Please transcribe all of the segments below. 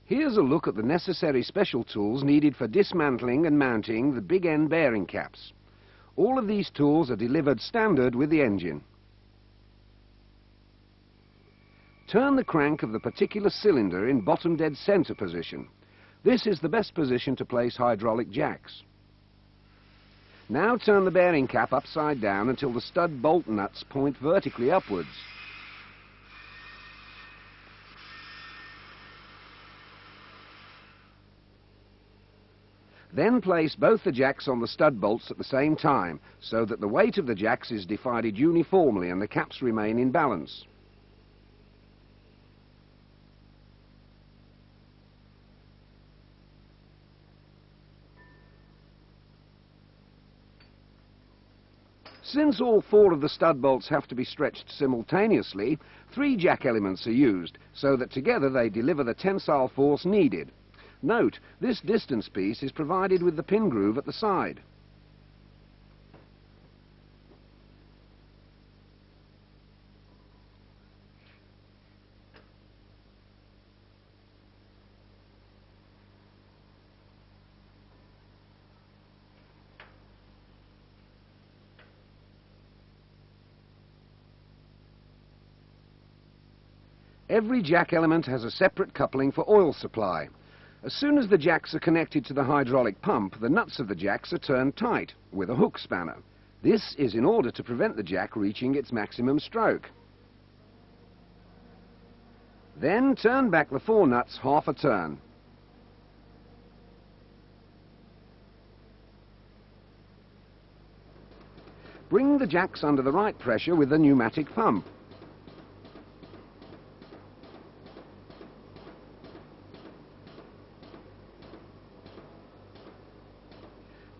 Here's a look at the necessary special tools needed for dismantling and mounting the big end bearing caps. All of these tools are delivered standard with the engine. Turn the crank of the particular cylinder in bottom dead center position. This is the best position to place hydraulic jacks. Now turn the bearing cap upside down until the stud bolt nuts point vertically upwards. Then place both the jacks on the stud bolts at the same time, so that the weight of the jacks is divided uniformly and the caps remain in balance. Since all 4 of the stud bolts have to be stretched simultaneously, 3 jack elements are used, so that together they deliver the tensile force needed. Note, this distance piece is provided with the pin groove at the side. Every jack element has a separate coupling for oil supply. As soon as the jacks are connected to the hydraulic pump, the nuts of the jacks are turned tight with a hook spanner. This is in order to prevent the jack reaching its maximum stroke. Then turn back the 4 nuts half a turn. Bring the jacks under the right pressure with the pneumatic pump.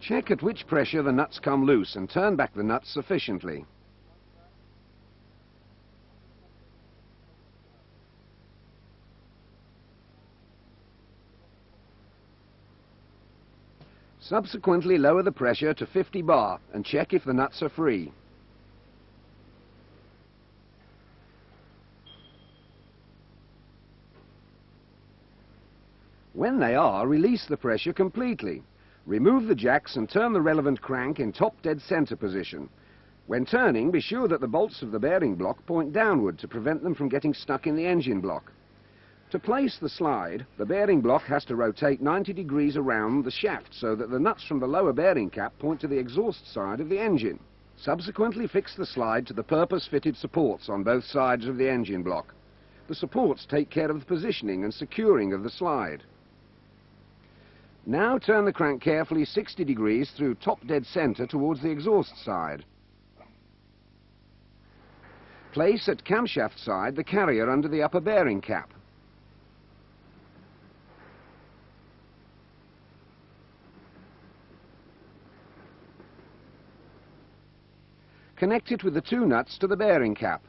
Check at which pressure the nuts come loose and turn back the nuts sufficiently. Subsequently lower the pressure to 50 bar and check if the nuts are free. When they are, release the pressure completely. Remove the jacks and turn the relevant crank in top dead center position. When turning, be sure that the bolts of the bearing block point downward to prevent them from getting stuck in the engine block. To place the slide, the bearing block has to rotate 90 degrees around the shaft so that the nuts from the lower bearing cap point to the exhaust side of the engine. Subsequently fix the slide to the purpose-fitted supports on both sides of the engine block. The supports take care of the positioning and securing of the slide. Now turn the crank carefully 60 degrees through top dead center towards the exhaust side. Place at camshaft side the carrier under the upper bearing cap. Connect it with the 2 nuts to the bearing cap.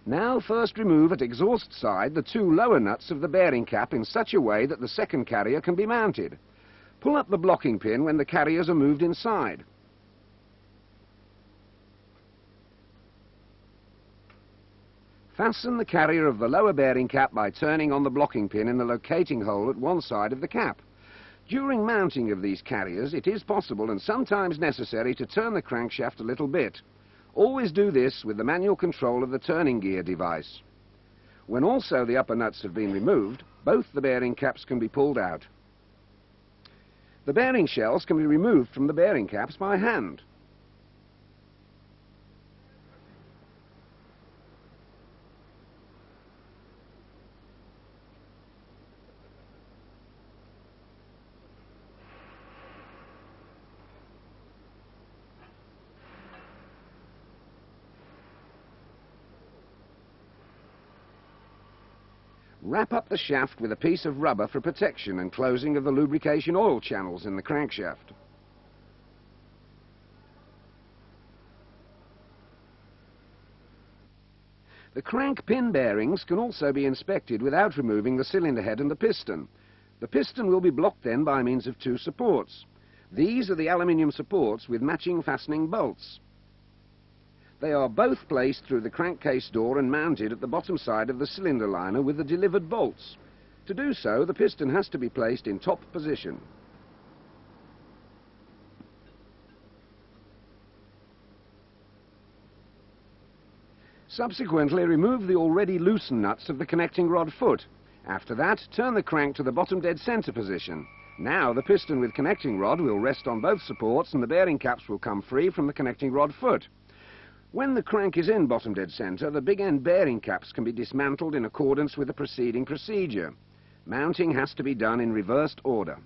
Now first remove at exhaust side the 2 lower nuts of the bearing cap in such a way that the second carrier can be mounted. Pull up the blocking pin when the carriers are moved inside. Fasten the carrier of the lower bearing cap by turning on the blocking pin in the locating hole at one side of the cap. During mounting of these carriers, it is possible and sometimes necessary to turn the crankshaft a little bit. Always do this with the manual control of the turning gear device. When also the upper nuts have been removed, both the bearing caps can be pulled out. The bearing shells can be removed from the bearing caps by hand. Wrap up the shaft with a piece of rubber for protection and closing of the lubrication oil channels in the crankshaft. The crank pin bearings can also be inspected without removing the cylinder head and the piston. The piston will be blocked then by means of 2 supports. These are the aluminium supports with matching fastening bolts. They are both placed through the crankcase door and mounted at the bottom side of the cylinder liner with the delivered bolts. To do so, the piston has to be placed in top position. Subsequently, remove the already loosened nuts of the connecting rod foot. After that, turn the crank to the bottom dead center position. Now the piston with connecting rod will rest on both supports and the bearing caps will come free from the connecting rod foot. When the crank is in bottom dead center, the big end bearing caps can be dismantled in accordance with the preceding procedure. Mounting has to be done in reversed order.